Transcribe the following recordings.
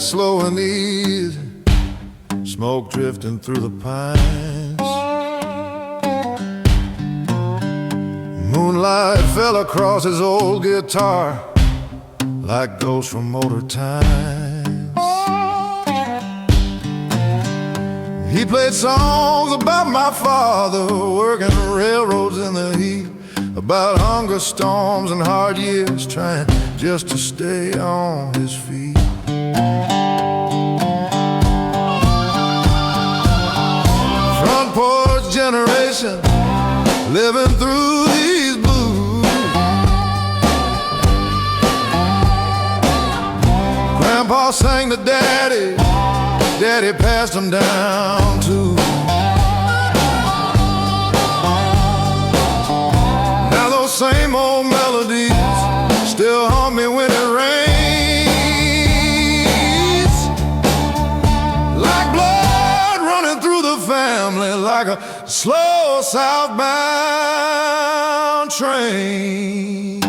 slow and easy, smoke drifting through the pines. Moonlight fell across his old guitar like ghosts from older times. He played songs about my father working railroads in the heat, about hunger, storms, and hard years, trying just to stay on his feet. Front porch generation, living through these blues. Grandpa sang to Daddy, Daddy passed him down too. Now those same old melodies still haunt me when it rains, like blood running through the family, like a slow southbound train.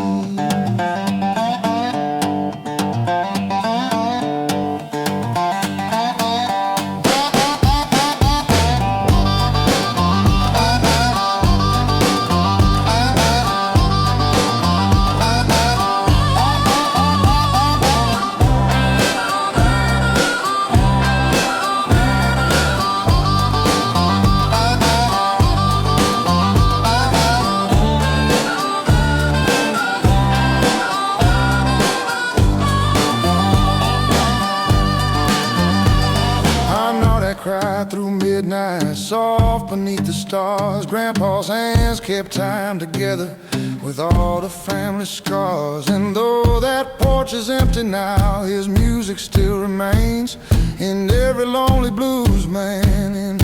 Through midnight, soft beneath the stars, Grandpa's hands kept time together with all the family scars. And though that porch is empty now, his music still remains in every lonely blues man, in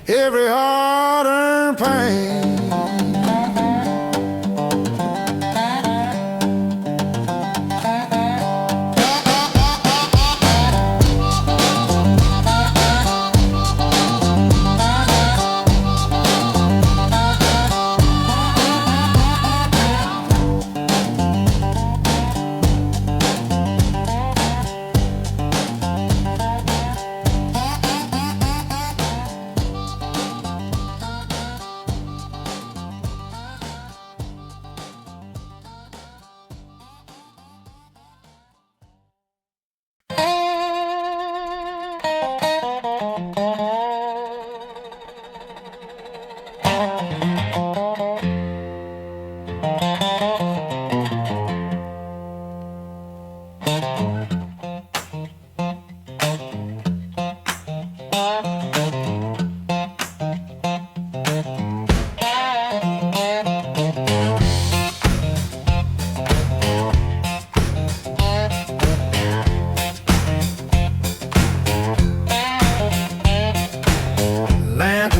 every hard-earned pain.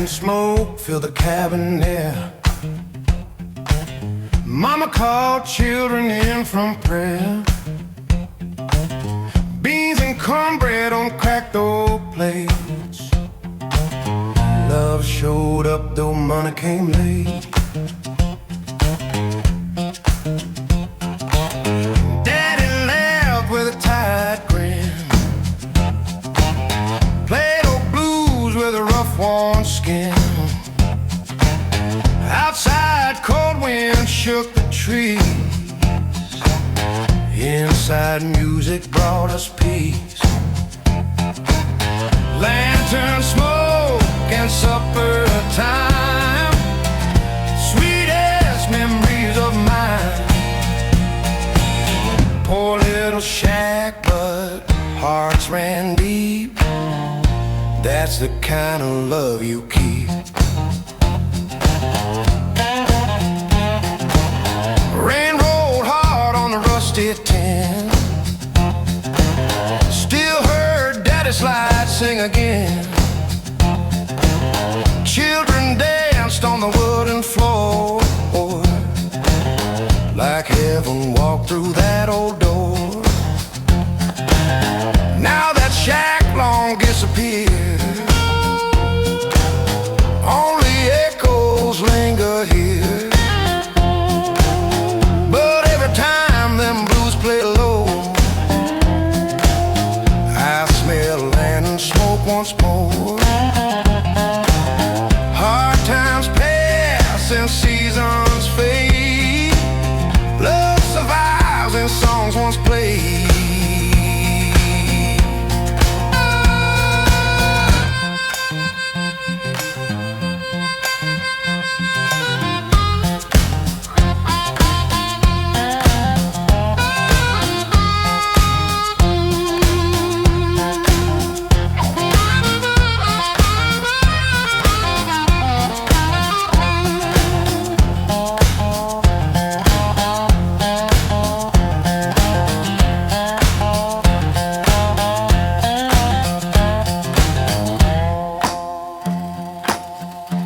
Smoke fill the cabin air. Mama called children in from prayer. Beans and cornbread on cracked old plates. Love showed up though money came late. Daddy laughed with a tight grin, played old blues with a rough worn skin. Outside, cold wind shook the trees. Inside, music brought us peace. Lantern smoke and supper time, sweetest memories of mine. Poor little shack, but hearts ran deep. That's the kind of love you keep. Rain rolled hard on the rusty tin. Still heard Daddy slide sing again. Children danced on the wooden floor, like heaven walked through that old door. Now that shack long disappeared, only echoes linger here. But every time them blues play low, I once more. Hard times pass and seasons fade. Love survives and songs once played.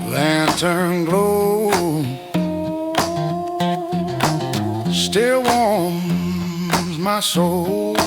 Lantern glow still warms my soul.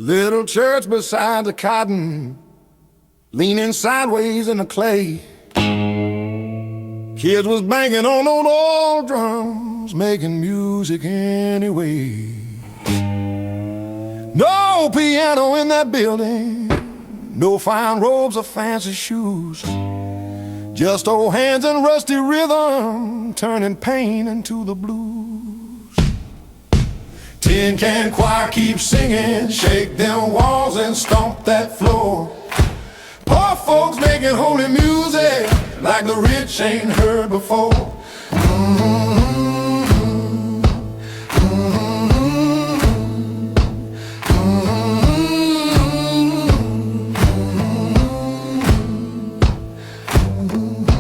Little church beside the cotton, leaning sideways in the clay. Kids was banging on those old drums, making music anyway. No piano in that building, no fine robes or fancy shoes, just old hands and rusty rhythm, turning pain into the blues. Tin can choir keeps singing, shake them walls and stomp that floor. Poor folks making holy music like the rich ain't heard before.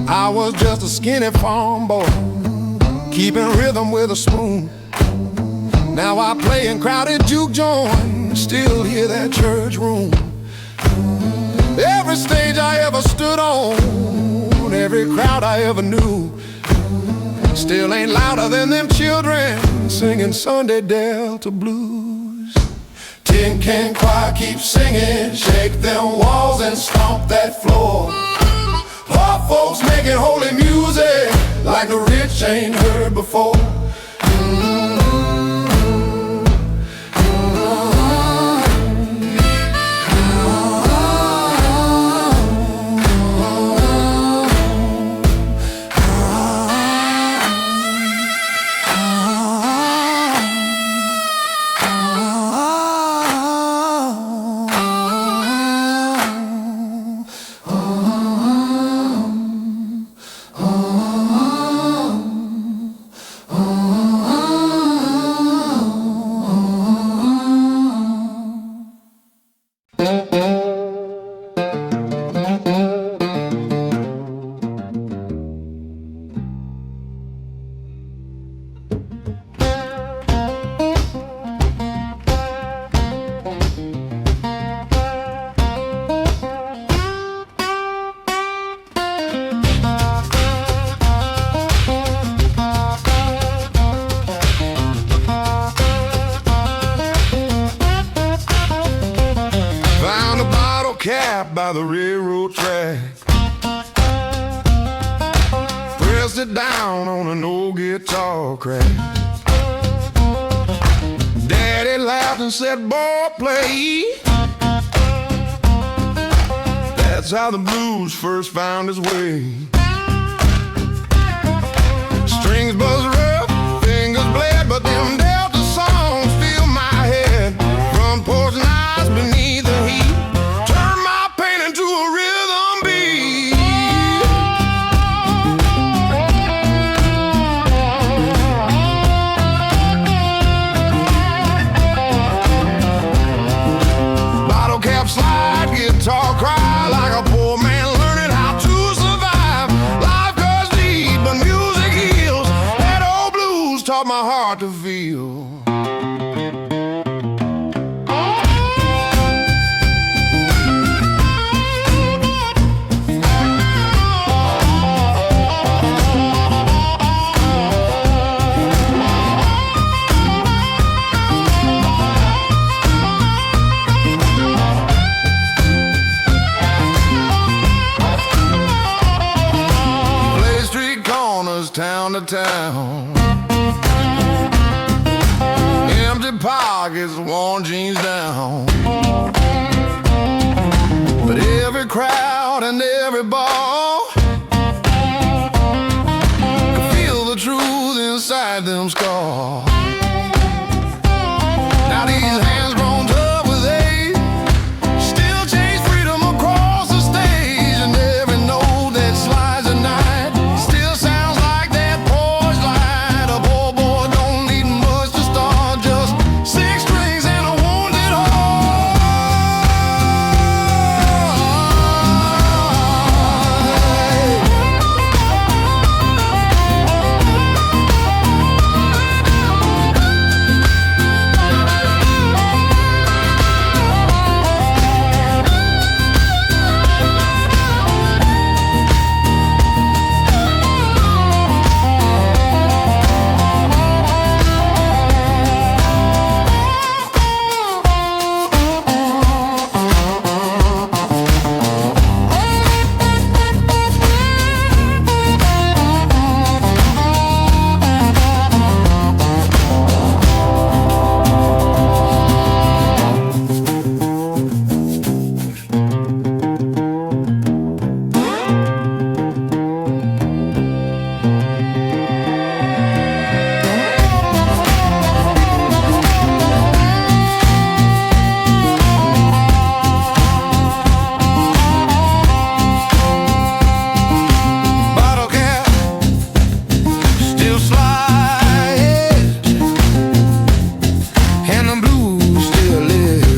I was just a skinny farm boy, keeping rhythm with a spoon. Now I play in crowded juke joints, still hear that church room. Every stage I ever stood on, every crowd I ever knew, still ain't louder than them children singing Sunday Delta blues. Tin can choir keeps singing, shake them walls and stomp that floor. Poor folks making holy music like the rich ain't heard before. Bottlecap by the railroad track, pressed it down on an old guitar crack. Daddy laughed and said, "Boy, play." That's how the blues first found its way. Strings buzz rough, fingers bled, but them Delta songs fill my head. Front porch nights beneath the heat, turn my pain into a rhythm beat. Bottlecap slide, guitar cry like a poor man learning how to survive. Life goes deep, but music heals. That old blues taught my heart to feel. was town to town. Empty pockets, worn jeans down. But every crowd and every bar could feel the truth inside them scars. Now these hands grown tough with age still chase freedom across the stage. And every note that slides at night still sounds like that porch light. A poor boy don't need much to start, just 6 strings and a wounded heart. Bottlecap still slides, and the blues still lives.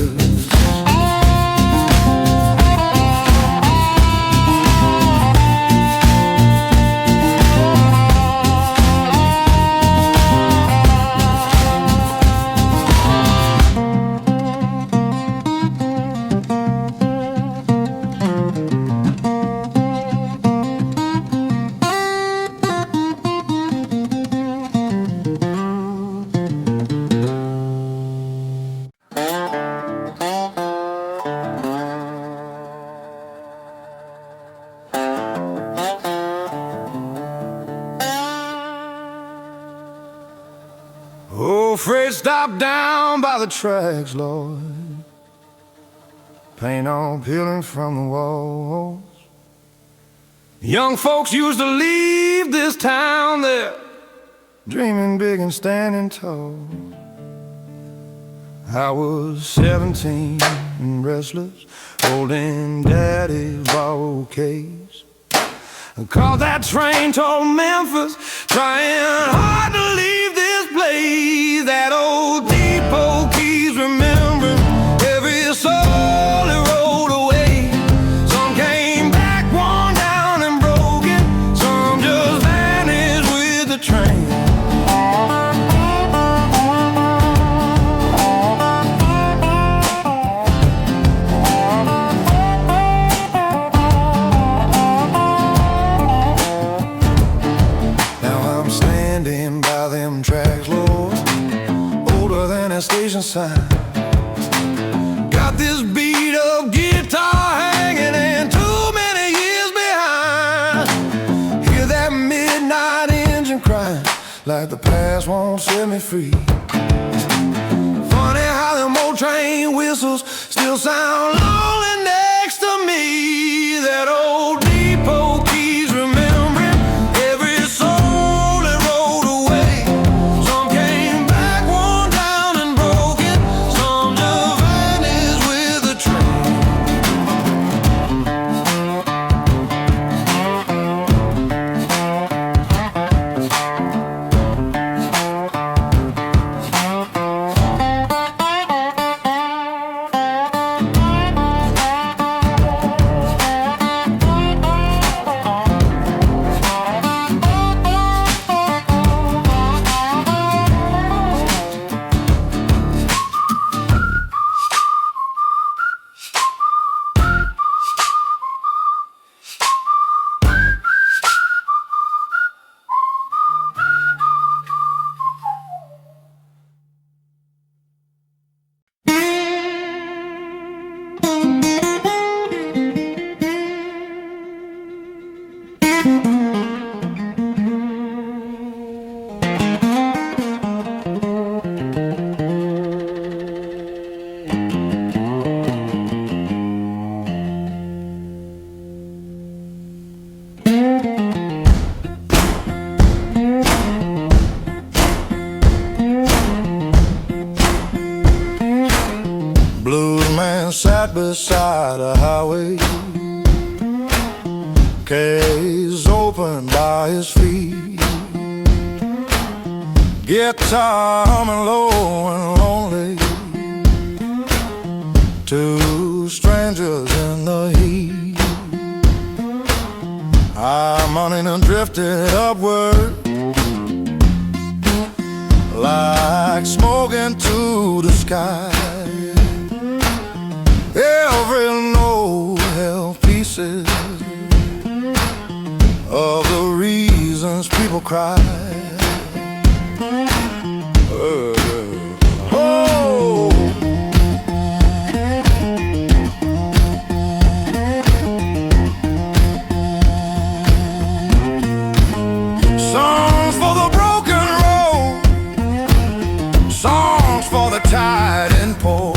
Oh, freight stop down by the tracks, Lord. Paint all peeling from the walls. Young folks used to leave this town there, dreaming big and standing tall. I was 17 and restless, holding daddy's borrowed case. I caught that train toward Memphis, trying hard to leave this place. That old depot keeps remembering every soul it rode away. Some came back worn down and broken, some just vanished with the train. Station sign got this beat up guitar hanging and too many years behind. Hear that midnight engine crying like the past won't set me free. Funny how them old train whistles still sound lonely next to me. That old depot keeps remembering every soul that rode away. Some came back worn down and broken, some just vanished with the train. beside a highway, case open by his feet, guitar humming low and lonely, two strangers in the heat. I'm running and drifted upward like smoke into the sky. Every note held pieces of the reasons people cry. Songs for the broken road, songs for the tide and poor.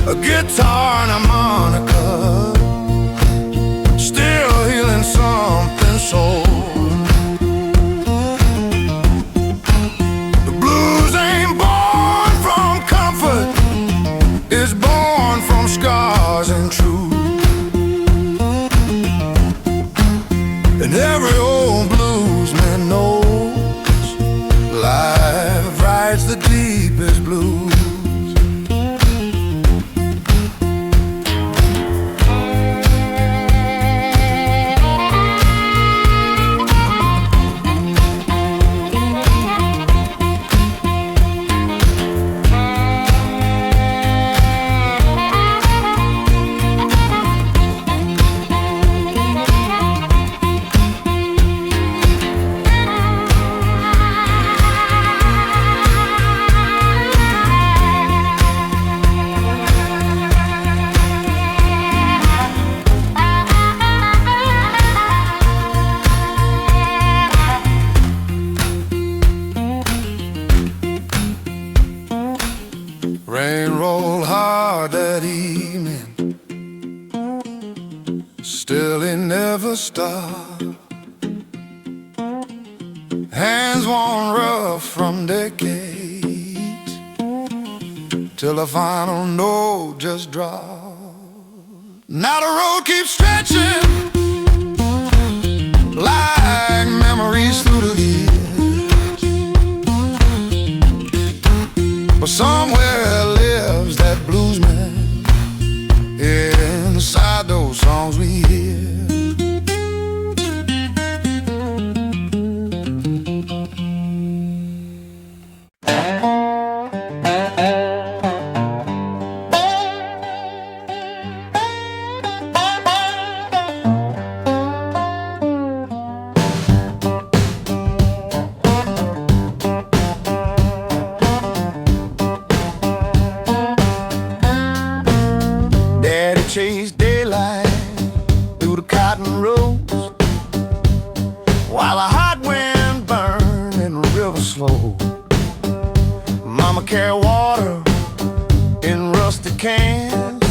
A guitar and a harmonica, still healing something sore. The blues ain't born from comfort, it's born from scars and truth. And every old bluesman knows life writes the deepest blues. Rain rolled hard that evening, still it never stopped. Hands worn rough from decades, till the final note just dropped. Now the road keeps stretching like memories through the years. But somewhere lives that bluesman inside those songs we hear. Chase daylight through the cotton rows, while a hot wind burned and the river slow. Mama carried water in rusty cans,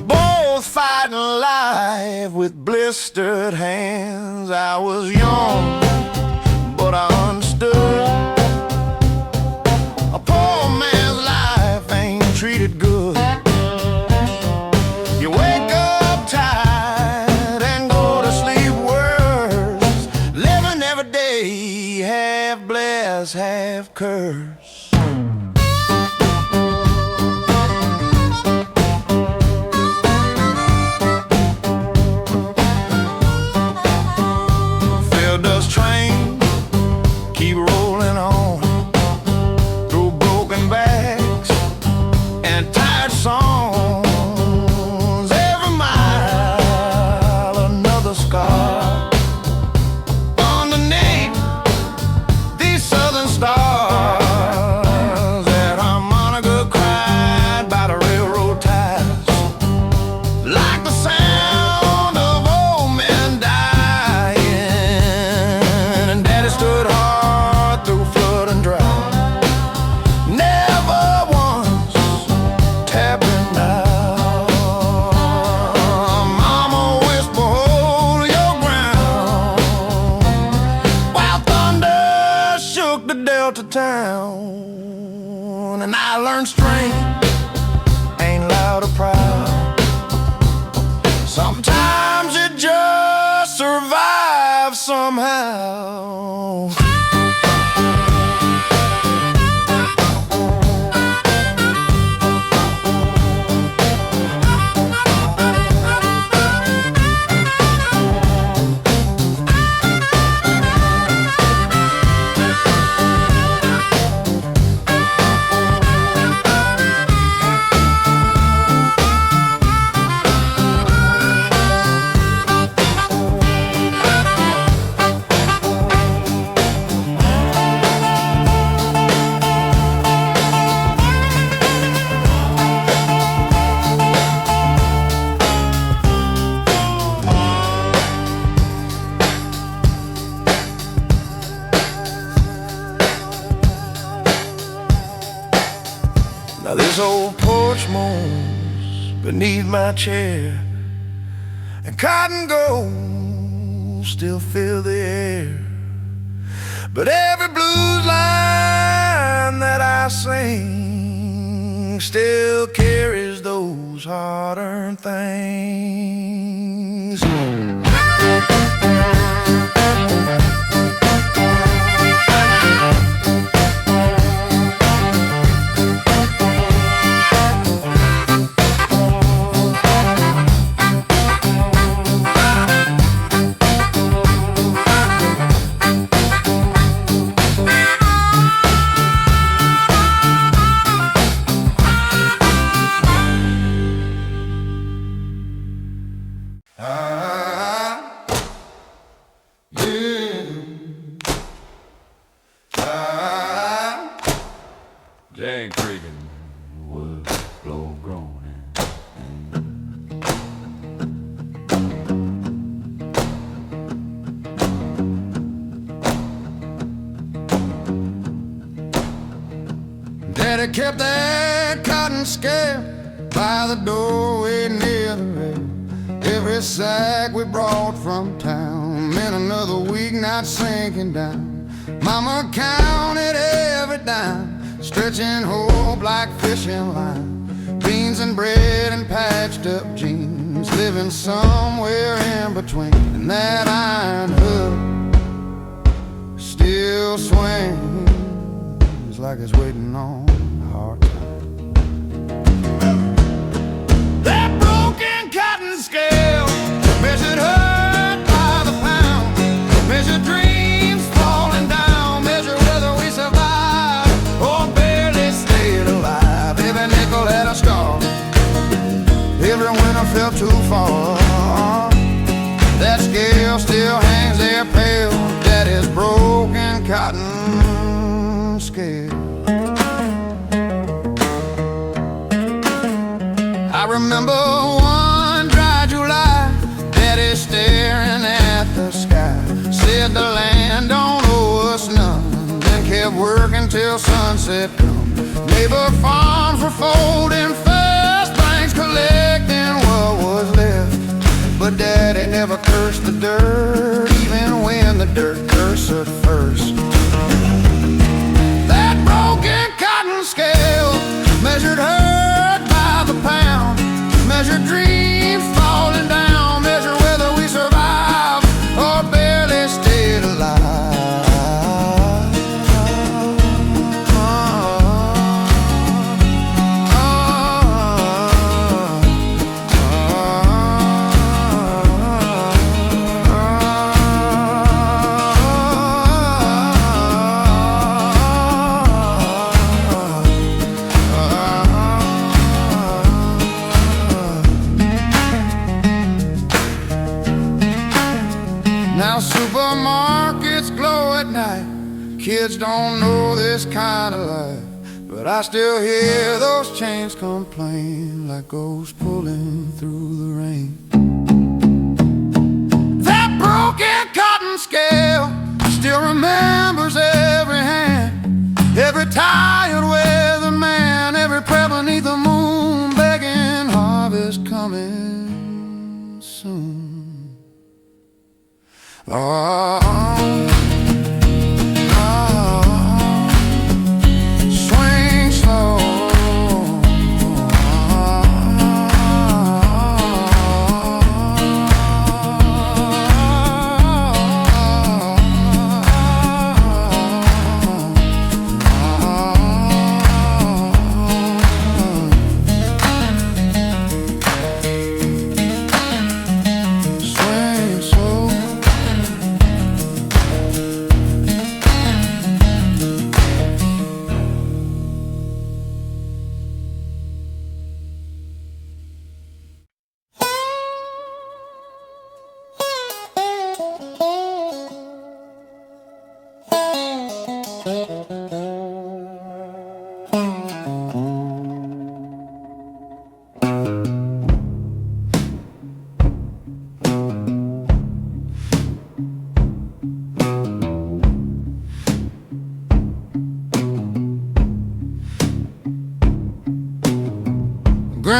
both fighting life with blistered hands. I was young, but I understood a poor man's life ain't treated good. Half curse. Field dust train keep rolling on through broken backs and tired songs. Every mile another scar. Stars that harmonica cried by the railroad ties, like the sound of old men dying. And Daddy stood hard through flood and drought, never once tapping out. Mama whisper, hold your ground, while thunder shook the Delta town. And while. Now this old porch moans beneath my chair, and cotton gold still fill the air. But every blues line that I sing still carries those hard-earned things. Jane Cregan was slow growing. Daddy kept that cotton scale by the doorway near the rail. Every sack we brought from town meant another week not sinking down. Mama counted every dime, stretching hope like fishing line. Beans and bread and patched up jeans, living somewhere in between. And that iron hook still swings like it's waiting on a hard time. That broken cotton scale measured hurt by the pound, measured dreams falling down, measured whether we survived or barely stayed alive. Every nickel had a scar, every winter felt too far. That scale still hangs there pale, Daddy's broken cotton scale. I remember one dry July, Daddy staring at the sky, said the land don't owe us none, then kept working till sunset come. Neighbor farms were folding fast, banks collecting what was left, but Daddy never cursed the dirt, even when the dirt cursed at first. That broken cotton scale measured hurt by the pound, measured dreams falling down, measured whether we survived or barely stayed alive. Now supermarkets glow at night, kids don't know this kind of life, but I still hear those chains complain like ghosts pulling through the rain. That broken cotton scale still remembers every hand, every tired weatherman, every prayer beneath the moon, begging harvest coming soon. Swing slow.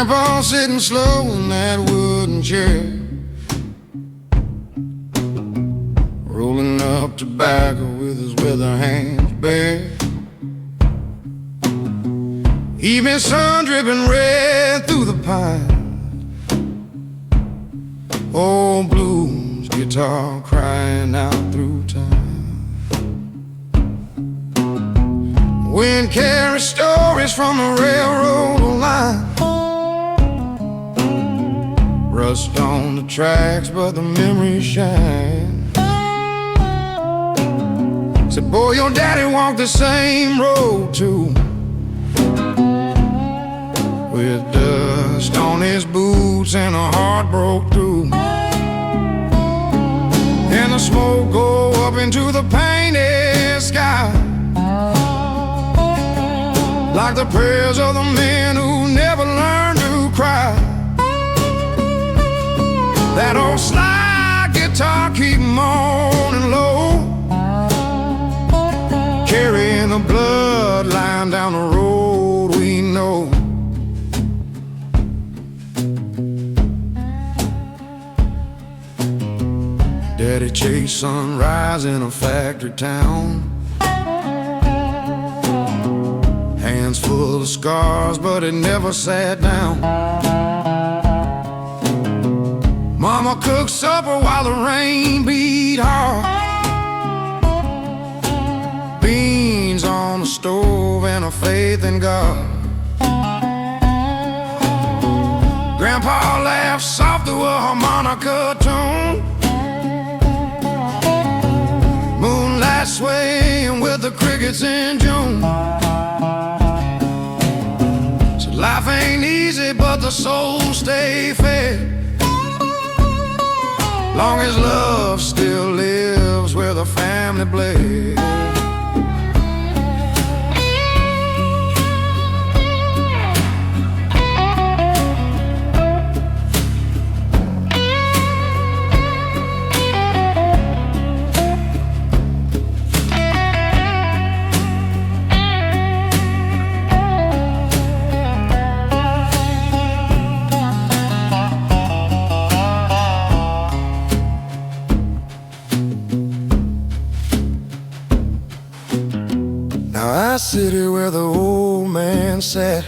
Grandpa sitting slow in that wooden chair, rolling up tobacco with his weather hands bare. Evening sun dripping red through the pines. Old blues guitar crying out through time. Wind carries stories from the railroad line. Rust on the tracks, but the memories shine. Said, boy, your daddy walked the same road too, with dust on his boots and a heart broke through. And the smoke go up into the painted sky, like the prayers of the men who never learned to cry. That old slide guitar keep moaning low, carrying the bloodline down the road we know. Daddy chased sunrise in a factory town, hands full of scars, but it never sat down. Mama cooked supper while the rain beat hard, beans on the stove and a faith in God. Grandpa laughed soft through a harmonica tune, moonlight swaying with the crickets in June. So life ain't easy, but the soul stay fed, long as love still lives where the family bled. I sit here where the old man sat,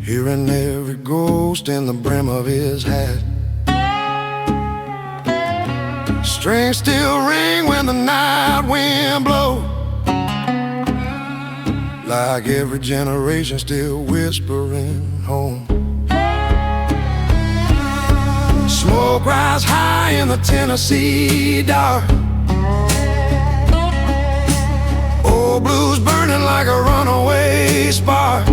hearing every ghost in the brim of his hat. Strings still ring when the night wind blows, like every generation still whispering home. Smoke rise high in the Tennessee dark, old blues burning like a runaway spark.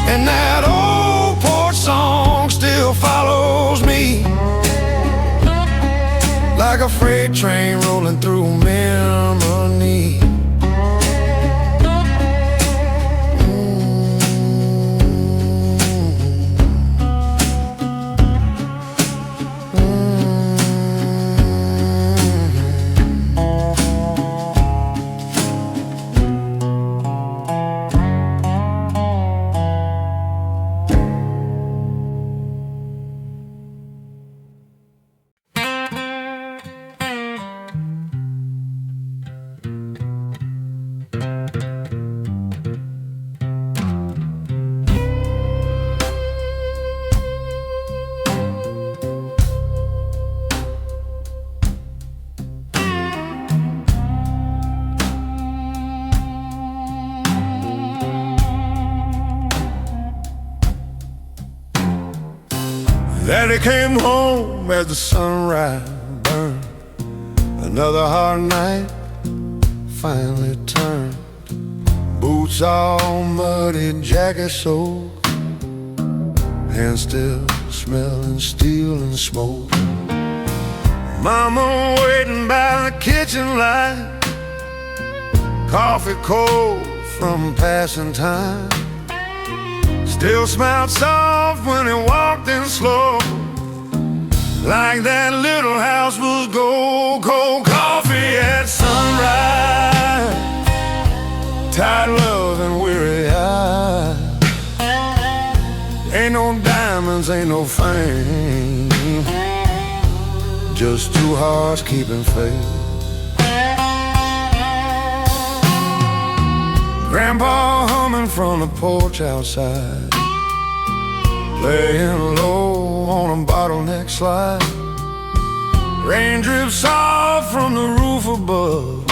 And that old porch song still follows me, like a freight train rolling through memory. Daddy came home as the sunrise burned. Another hard night finally turned. Boots all muddy, jacket soaked, hands still smelling steel and smoke. Mama waiting by the kitchen light, coffee cold from passing time. Still smiled soft when he walked in slow, like that little house was gold. Cold coffee at sunrise, tired love diamonds ain't no fame, just two hearts keeping faith. Grandpa humming from the porch outside, playing low on a bottleneck slide. Rain drips off from the roof above.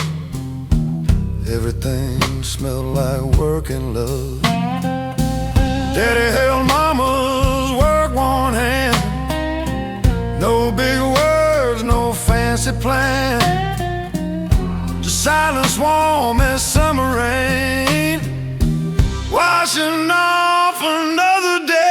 Everything smelled like work and love. Daddy held mama's work one hand. No big words, no fancy plan, just silence warm as summer rain, washing off another day.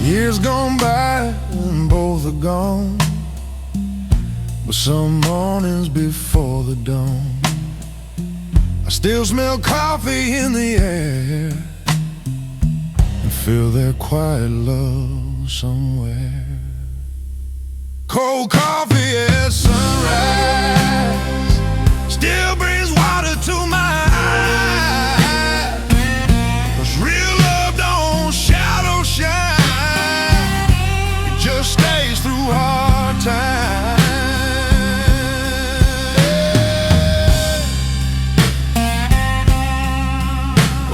Years gone by and both are gone, but some mornings before the dawn, I still smell coffee in the air and feel their quiet love somewhere. Cold coffee at sunrise still brings water to my eyes, 'cause real love don't shadow shine, just stays through hard times.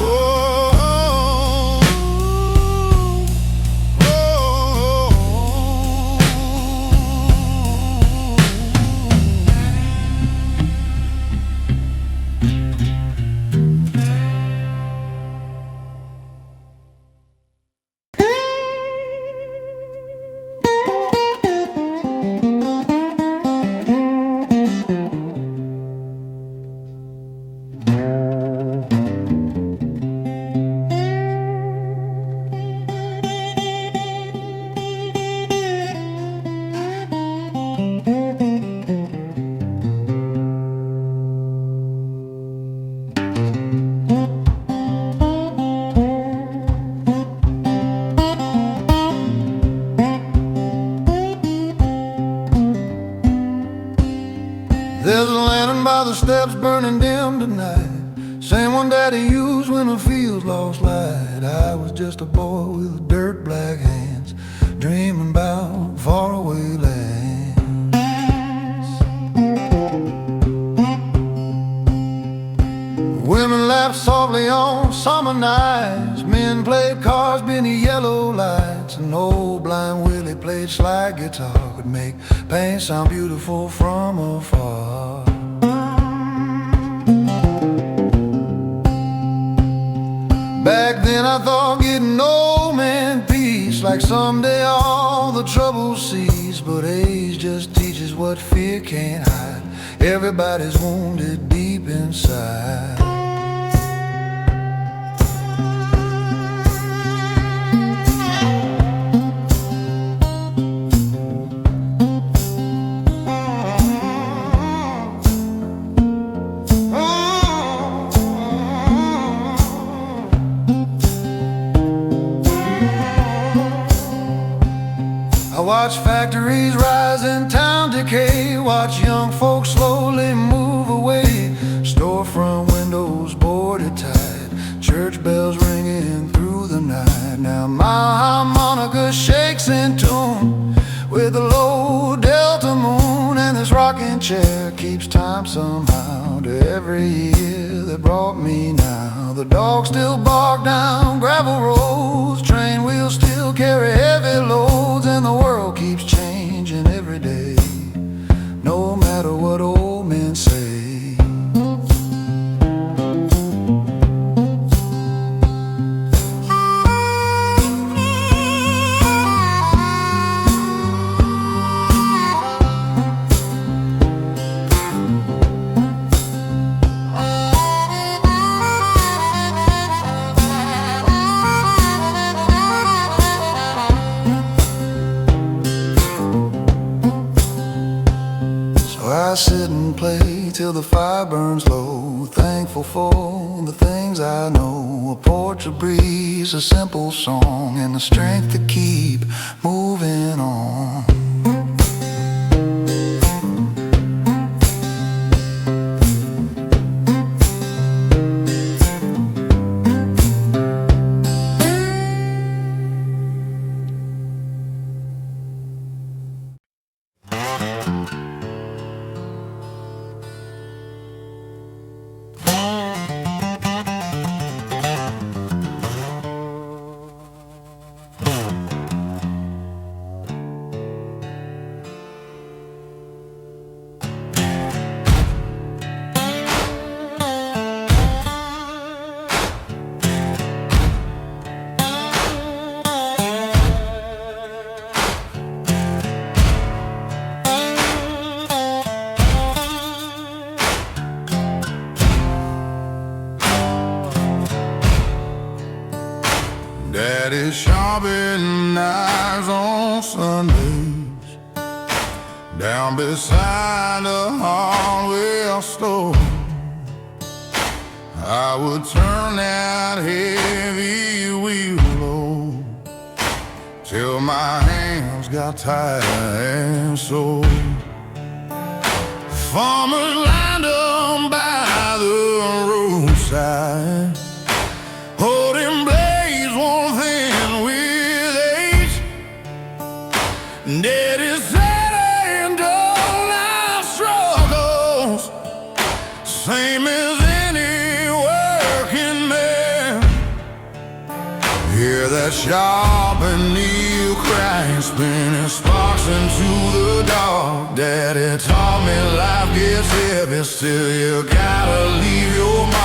Oh, oh, oh. There's a lantern by the steps burning dim tonight, same one Daddy used when the fields lost light. I was just a boy with dirt black hands, dreaming about faraway lands. Women laughed softly on summer nights, men played cards beneath yellow lights, and old blind Willie played slide guitar, could make pain sound beautiful from afar. Back then I thought getting old meant peace, like someday all the trouble cease, but age just teaches what fear can't hide. Everybody's wounded deep inside. I watch factories rise and town decay, watch young folks slowly move away, storefront windows boarded tight, church bells ringing through the night. Now my harmonica shakes in tune with the low delta moon, and this rocking chair keeps time somehow to every year that brought me now. The dogs still bark down gravel roads, train wheels still carry heavy loads, and the world keeps changing every day, no matter what old men say. till the fire burns low. Thankful for the things I know. A porch, a breeze, a simple song, and the strength to keep moving on. Daddy's sharpening knives on Sundays down beside the hardware store. I would turn that heavy wheel low till my hands got tired and sore. Farmers lined up by the roadside, holding blades worn thin with age. Daddy said ain't dull life struggles, same as any working man. Hear that sharp and needle crying, spinning sparks into the dark. Daddy taught me life gets heavy, still you gotta leave your mark.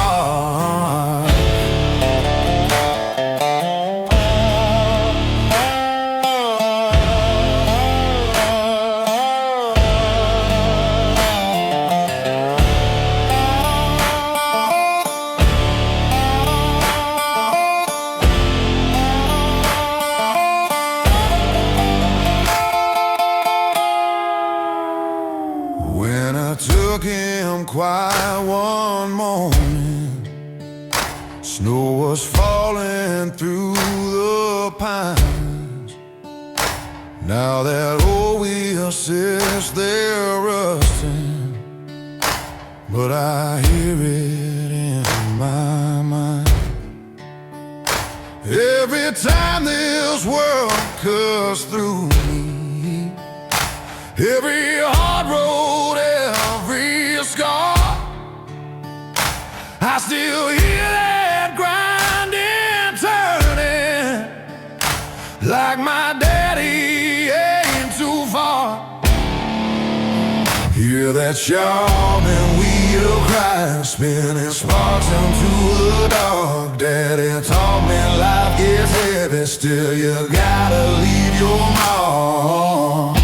Took him quiet one morning, snow was falling through the pines. Now that old wheel sits there rusting, but I hear it in my mind. Every time this world cuts through me, every hard road, every scar, I still hear that grinding, turning, like my daddy ain't too far. Hear that sharpening wheel cry, spinning sparks into the dark. Daddy taught me life gets heavy, still you gotta leave your mark.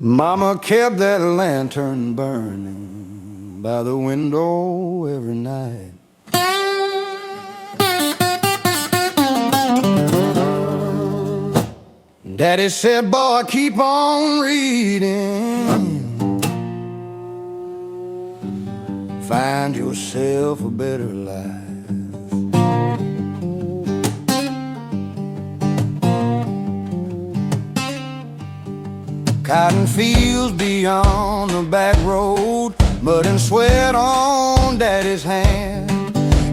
Mama kept that lantern burning by the window every night. Daddy said, boy, keep on reading, find yourself a better life. Cotton fields beyond the back road, mud and sweat on Daddy's hand.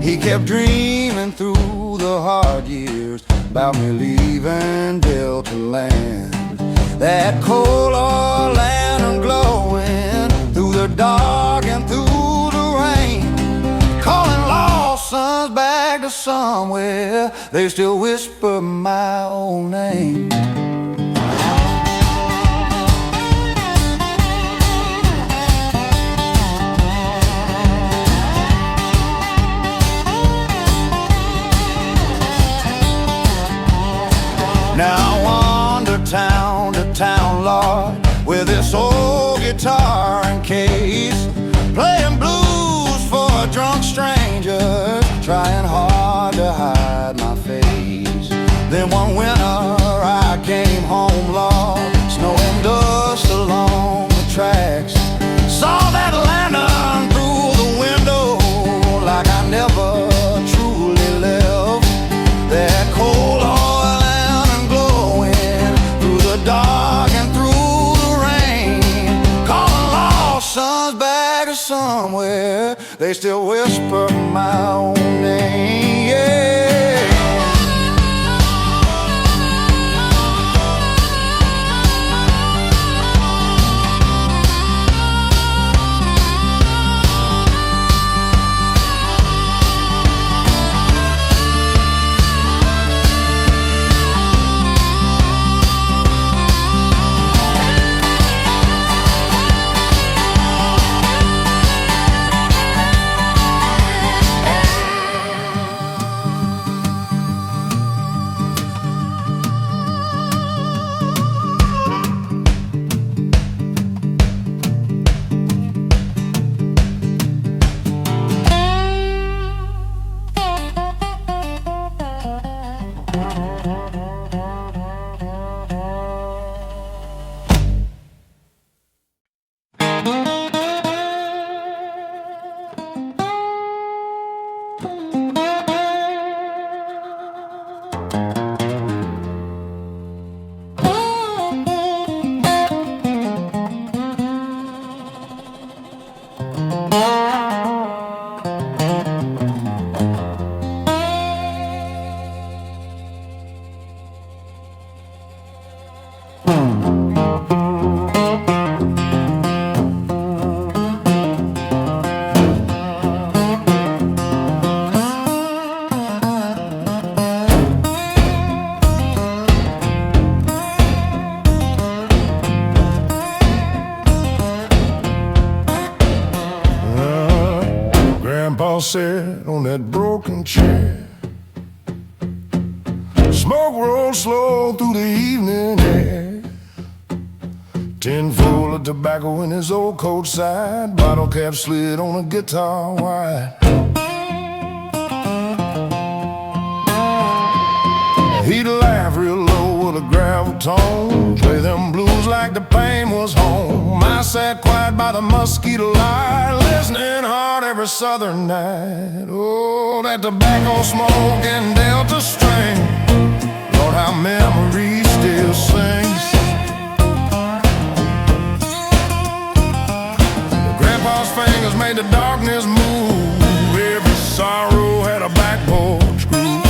He kept dreaming through the hard years about me leaving Delta land. That cold oil lantern glowing through the dark and through the rain, calling lost sons back to somewhere. They still whisper my old name. Now I wander town to town, Lord, with this old guitar and case, playing blues for drunk strangers, trying hard to hide my face. Then one winter I came home, Lord, snow and dust along the tracks, saw that lantern through the window like I never truly left. That cold oil lantern glowing through the dark and through the rain, calling lost sons back to somewhere. They still whisper my own name, yeah. Sat on that broken chair, smoke rolled slow through the evening air, tin full of tobacco in his old coat side, bottle cap slid on a guitar wide. He'd laugh real low with a gravel tone, play them blues like the pain was home. I sat quiet by the mosquito light, listening hard every southern night. Oh, that tobacco smoke and Delta string, Lord, how memory still sings. Grandpa's fingers made the darkness move, every sorrow had a back porch groove.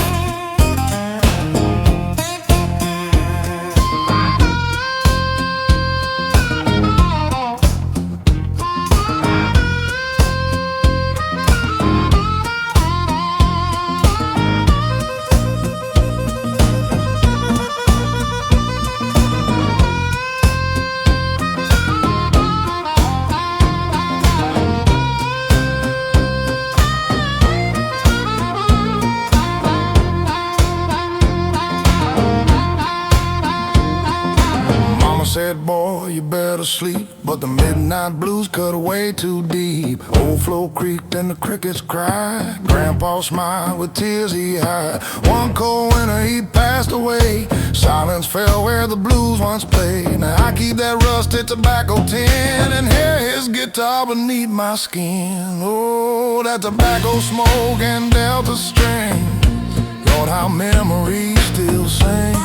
Said, boy, you better sleep, but the midnight blues cut way too deep. Old flow creaked and the crickets cried. Grandpa smiled with tears he hid. One cold winter he passed away. Silence fell where the blues once played. Now I keep that rusted tobacco tin and hear his guitar beneath my skin. Oh, that tobacco smoke and Delta string, Lord, how memories still sing.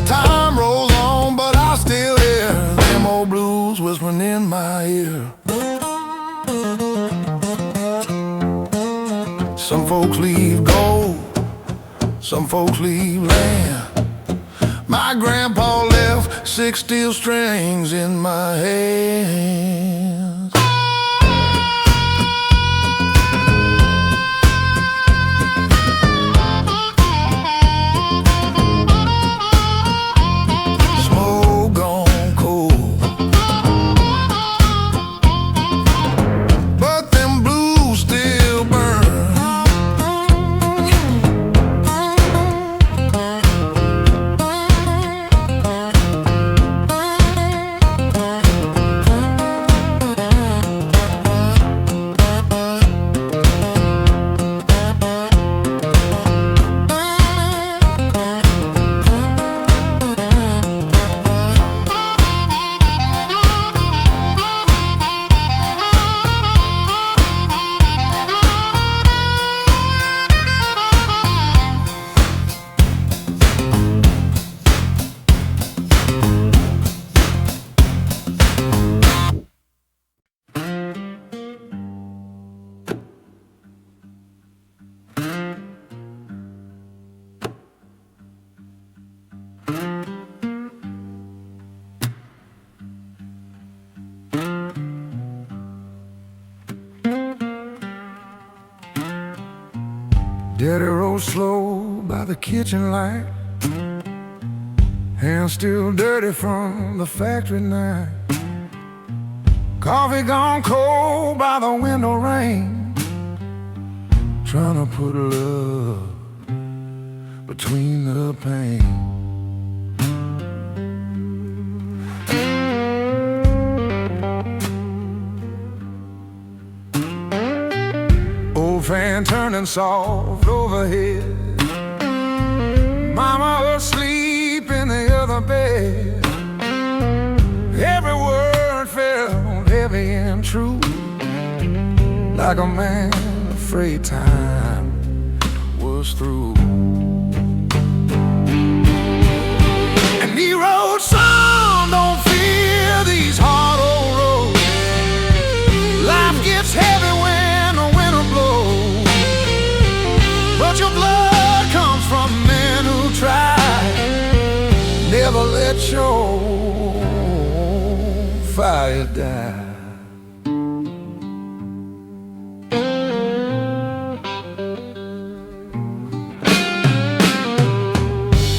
Time rolls on, but I still hear them old blues whispering in my ear. Some folks leave gold, some folks leave land. My grandpa left 6 steel strings in my hands. Smoke gone cold, but them blues still burn. Daddy rode slow by the kitchen light, hands still dirty from the factory night. Coffee gone cold by the window rain, trying to put love between the pain. Old fan turning soft overhead, mama asleep in the other bed. Every word felt heavy and true, like a man afraid time was through. And he wrote, "Son, don't fear these hard old roads. Life gets heavy when the winter blows, but your blood comes from men who try. Never let your fire die."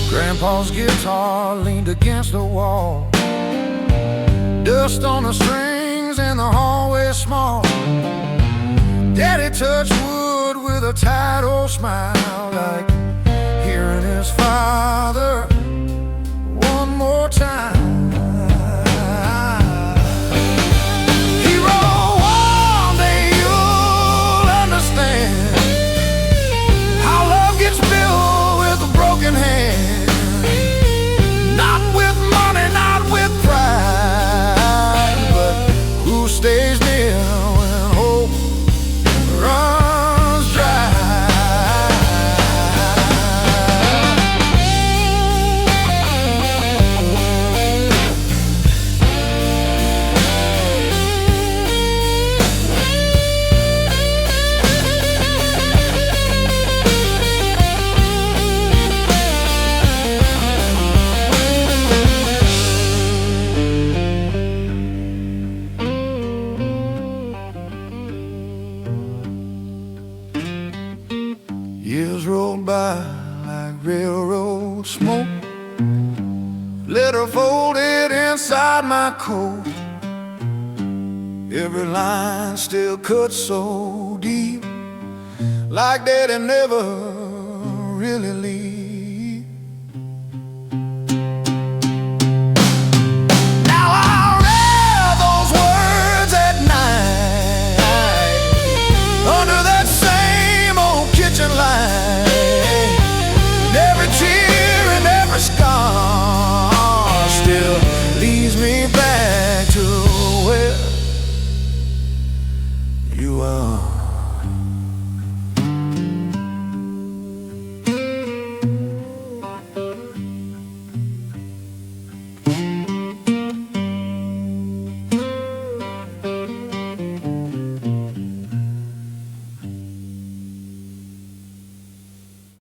Grandpa's guitar leaned against the wall, dust on the strings and the hallway small. Daddy touched wood with a tight old smile, like hearing his father one more time. He wrote, "One day you'll understand how love gets built with a broken hand. Not with money, not with pride, but who stays near when hope runs dry." Years rolled by like railroad smoke, letter folded inside my coat. Every line still cut so deep, like Daddy never really leave.